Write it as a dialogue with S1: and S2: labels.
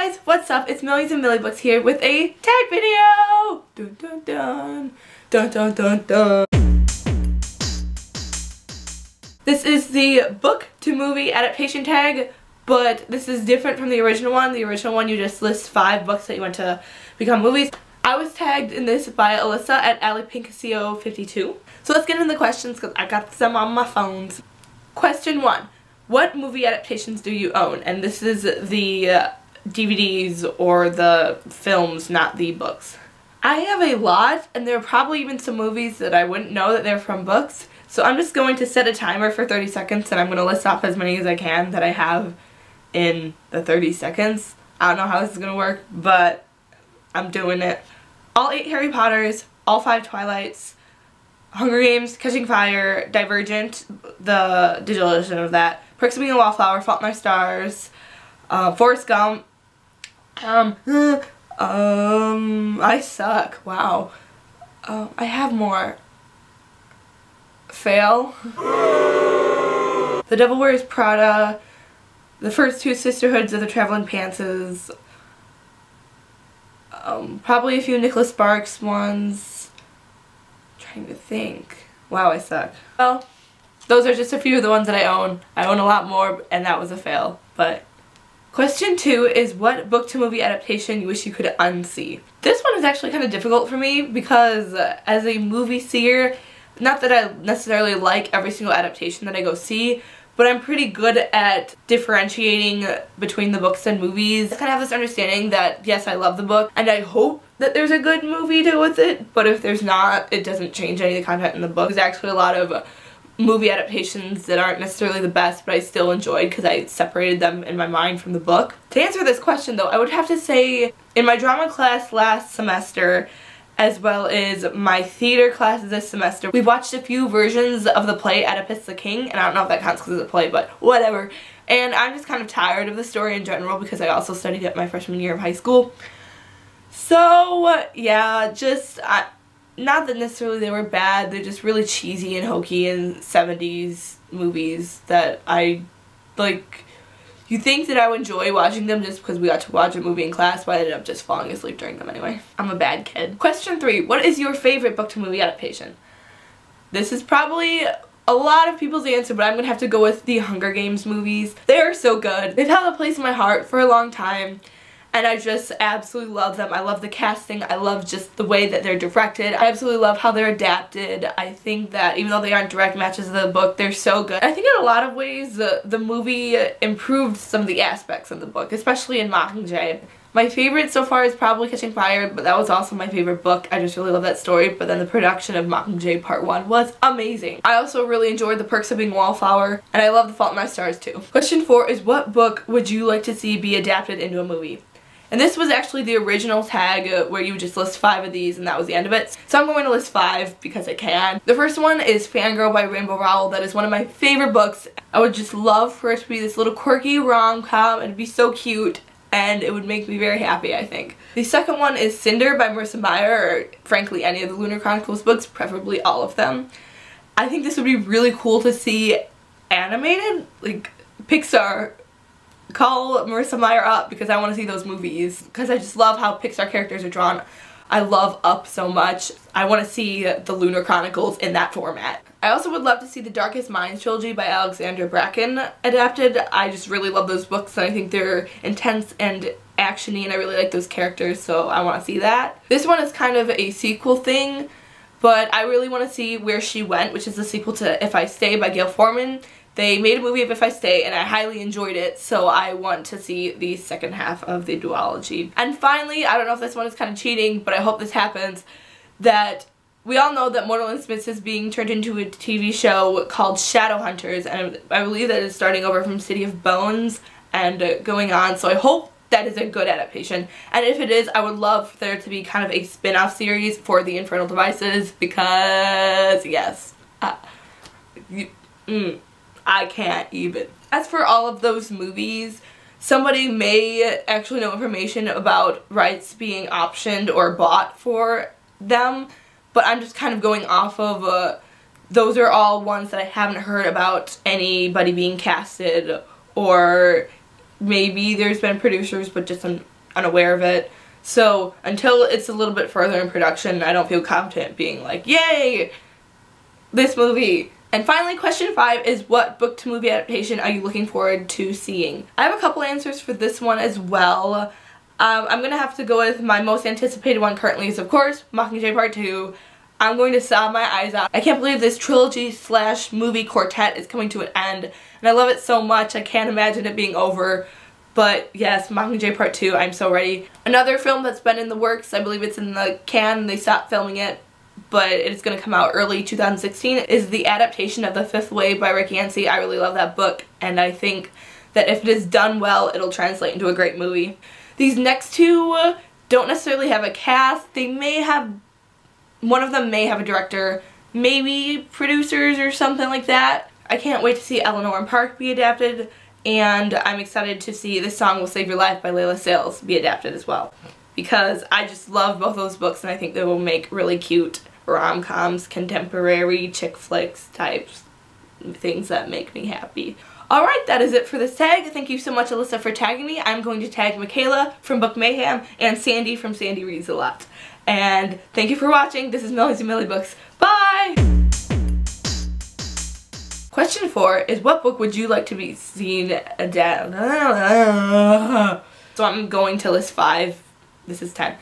S1: guys, what's up? It's Millies and Millie Books here with a tag video! Dun dun dun. Dun dun dun dun. This is the book to movie adaptation tag, but this is different from the original one. The original one you just list 5 books that you want to become movies. I was tagged in this by Alyssa at AlliePinkCasio52. So let's get into the questions because I got them on my phones. Question 1. What movie adaptations do you own? And this is the DVDs or the films, not the books. I have a lot, and there are probably even some movies that I wouldn't know that they're from books. So I'm just going to set a timer for 30 seconds and I'm going to list off as many as I can that I have in the 30 seconds. I don't know how this is going to work, but I'm doing it. All 8 Harry Potters, all 5 Twilights, Hunger Games, Catching Fire, Divergent, the digital edition of that, Perks of Being a Wallflower, Fault in Our Stars, Forrest Gump, I suck, wow. I have more. Fail. The Devil Wears Prada, the first 2 Sisterhoods of the Traveling Pantses, probably a few Nicholas Sparks ones. Trying to think. Wow, I suck. Well, those are just a few of the ones that I own. I own a lot more, and that was a fail. But question 2 is what book to movie adaptation you wish you could unsee? This one is actually kind of difficult for me because as a movie seer, not that I necessarily like every single adaptation that I go see, but I'm pretty good at differentiating between the books and movies. I kind of have this understanding that, yes, I love the book, and I hope that there's a good movie to go with it, but if there's not, it doesn't change any of the content in the book. There's actually a lot of movie adaptations that aren't necessarily the best, but I still enjoyed because I separated them in my mind from the book. To answer this question, though, I would have to say in my drama class last semester, as well as my theater classes this semester, we've watched a few versions of the play Oedipus the King, and I don't know if that counts because it's a play, but whatever. And I'm just kind of tired of the story in general because I also studied it my freshman year of high school. So, yeah, just, not that necessarily they were bad, they're just really cheesy and hokey and 70s movies that I, like, you think that I would enjoy watching them just because we got to watch a movie in class, but I ended up just falling asleep during them anyway. I'm a bad kid. Question 3. What is your favorite book to movie adaptation? This is probably a lot of people's answer, but I'm going to have to go with the Hunger Games movies. They are so good. They've held a place in my heart for a long time, and I just absolutely love them. I love the casting. I love just the way that they're directed. I absolutely love how they're adapted. I think that even though they aren't direct matches of the book, they're so good. I think in a lot of ways the movie improved some of the aspects of the book, especially in Mockingjay. My favorite so far is probably Catching Fire, but that was also my favorite book. I just really love that story, but then the production of Mockingjay Part 1 was amazing. I also really enjoyed The Perks of Being a Wallflower, and I love The Fault in Our Stars too. Question 4 is what book would you like to see be adapted into a movie? And this was actually the original tag where you just list 5 of these and that was the end of it. So I'm going to list 5 because I can. The first one is Fangirl by Rainbow Rowell. That is one of my favorite books. I would just love for it to be this little quirky rom-com and it'd be so cute and it would make me very happy, I think. The second one is Cinder by Marissa Meyer, or frankly any of the Lunar Chronicles books, preferably all of them. I think this would be really cool to see animated, like Pixar. Call Marissa Meyer up because I want to see those movies because I just love how Pixar characters are drawn. I love Up so much. I want to see the Lunar Chronicles in that format. I also would love to see the Darkest Minds trilogy by Alexandra Bracken adapted. I just really love those books and I think they're intense and actiony and I really like those characters, so I want to see that. This one is kind of a sequel thing, but I really want to see Where She Went, which is the sequel to If I Stay by Gail Forman. They made a movie of If I Stay and I highly enjoyed it, so I want to see the second half of the duology. And finally, I don't know if this one is kind of cheating, but I hope this happens, that we all know that Mortal Instruments is being turned into a TV show called Shadowhunters, and I believe that it's starting over from City of Bones and going on, so I hope that is a good adaptation. And if it is, I would love for there to be kind of a spin-off series for the Infernal Devices because, yes, I can't even. As for all of those movies, somebody may actually know information about rights being optioned or bought for them, but I'm just kind of going off of those are all ones that I haven't heard about anybody being casted, or maybe there's been producers but just unaware of it. So until it's a little bit further in production, I don't feel confident being like, yay, this movie. And finally, question 5 is, what book to movie adaptation are you looking forward to seeing? I have a couple answers for this one as well. I'm going to have to go with my most anticipated one currently is, of course, Mockingjay Part 2. I'm going to sob my eyes out. I can't believe this trilogy / movie quartet is coming to an end, and I love it so much. I can't imagine it being over. But yes, Mockingjay Part 2, I'm so ready. Another film that's been in the works, I believe it's in the can, they stopped filming it, but it's going to come out early 2016, is The Adaptation of The Fifth Wave by Rick Yancey. I really love that book, and I think that if it is done well, it'll translate into a great movie. These next two don't necessarily have a cast. They may have, one of them may have a director, maybe producers or something like that. I can't wait to see Eleanor and Park be adapted. And I'm excited to see This Song Will Save Your Life by Layla Sales be adapted as well. Because I just love both those books, and I think they will make really cute rom-coms, contemporary chick flicks types, things that make me happy. Alright, that is it for this tag. Thank you so much, Alyssa, for tagging me. I'm going to tag Michaela from Book Mayhem and Sandy from Sandy Reads a Lot. And thank you for watching. This is Millie's and Millie Books. Bye! Question 4 is, what book would you like to be seen adapted? So I'm going to list 5. This is 10.